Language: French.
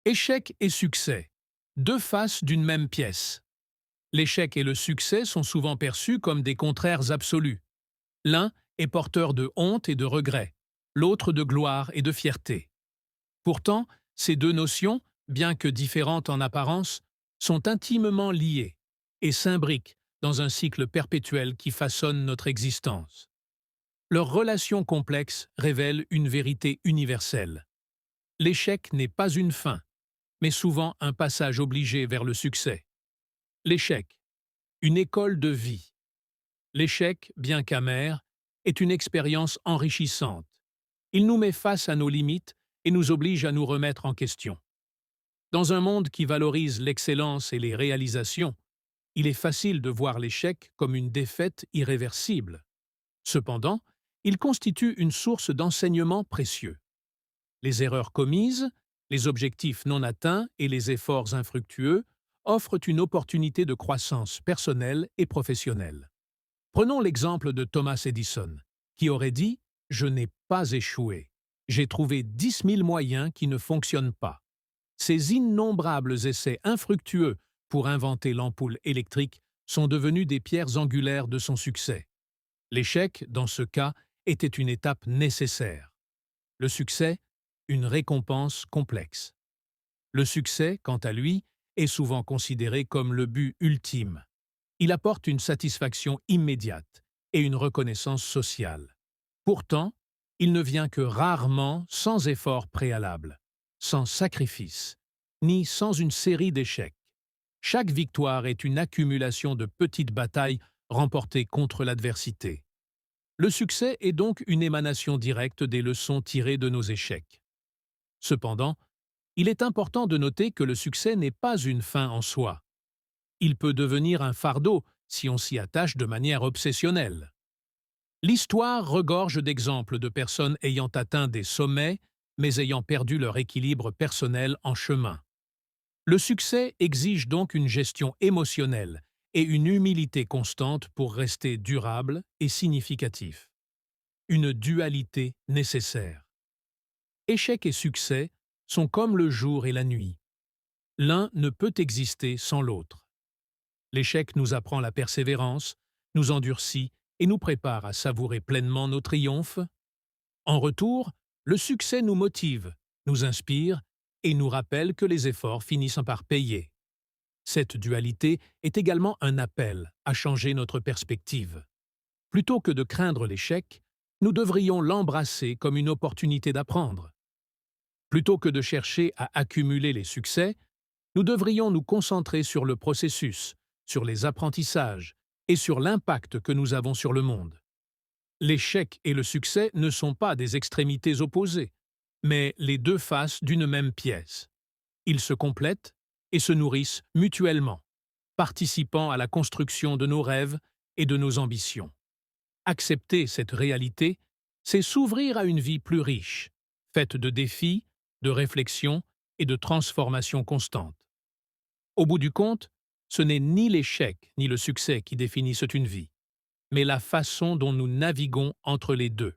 Échec et succès, deux faces d'une même pièce. L'échec et le succès sont souvent perçus comme des contraires absolus. L'un est porteur de honte et de regret, l'autre de gloire et de fierté. Pourtant, ces deux notions, bien que différentes en apparence, sont intimement liées et s'imbriquent dans un cycle perpétuel qui façonne notre existence. Leur relation complexe révèle une vérité universelle. L'échec n'est pas une fin, mais souvent un passage obligé vers le succès. L'échec, une école de vie. L'échec, bien qu'amer, est une expérience enrichissante. Il nous met face à nos limites et nous oblige à nous remettre en question. Dans un monde qui valorise l'excellence et les réalisations, il est facile de voir l'échec comme une défaite irréversible. Cependant, il constitue une source d'enseignement précieux. Les erreurs commises, les objectifs non atteints et les efforts infructueux offrent une opportunité de croissance personnelle et professionnelle. Prenons l'exemple de Thomas Edison, qui aurait dit « Je n'ai pas échoué. J'ai trouvé 10 000 moyens qui ne fonctionnent pas ». Ces innombrables essais infructueux pour inventer l'ampoule électrique sont devenus des pierres angulaires de son succès. L'échec, dans ce cas, était une étape nécessaire. Le succès, une récompense complexe. Le succès, quant à lui, est souvent considéré comme le but ultime. Il apporte une satisfaction immédiate et une reconnaissance sociale. Pourtant, il ne vient que rarement sans effort préalable, sans sacrifice, ni sans une série d'échecs. Chaque victoire est une accumulation de petites batailles remportées contre l'adversité. Le succès est donc une émanation directe des leçons tirées de nos échecs. Cependant, il est important de noter que le succès n'est pas une fin en soi. Il peut devenir un fardeau si on s'y attache de manière obsessionnelle. L'histoire regorge d'exemples de personnes ayant atteint des sommets, mais ayant perdu leur équilibre personnel en chemin. Le succès exige donc une gestion émotionnelle et une humilité constante pour rester durable et significatif. Une dualité nécessaire. Échec et succès sont comme le jour et la nuit. L'un ne peut exister sans l'autre. L'échec nous apprend la persévérance, nous endurcit et nous prépare à savourer pleinement nos triomphes. En retour, le succès nous motive, nous inspire et nous rappelle que les efforts finissent par payer. Cette dualité est également un appel à changer notre perspective. Plutôt que de craindre l'échec, nous devrions l'embrasser comme une opportunité d'apprendre. Plutôt que de chercher à accumuler les succès, nous devrions nous concentrer sur le processus, sur les apprentissages et sur l'impact que nous avons sur le monde. L'échec et le succès ne sont pas des extrémités opposées, mais les deux faces d'une même pièce. Ils se complètent et se nourrissent mutuellement, participant à la construction de nos rêves et de nos ambitions. Accepter cette réalité, c'est s'ouvrir à une vie plus riche, faite de défis, de réflexions et de transformations constantes. Au bout du compte, ce n'est ni l'échec ni le succès qui définissent une vie, mais la façon dont nous naviguons entre les deux.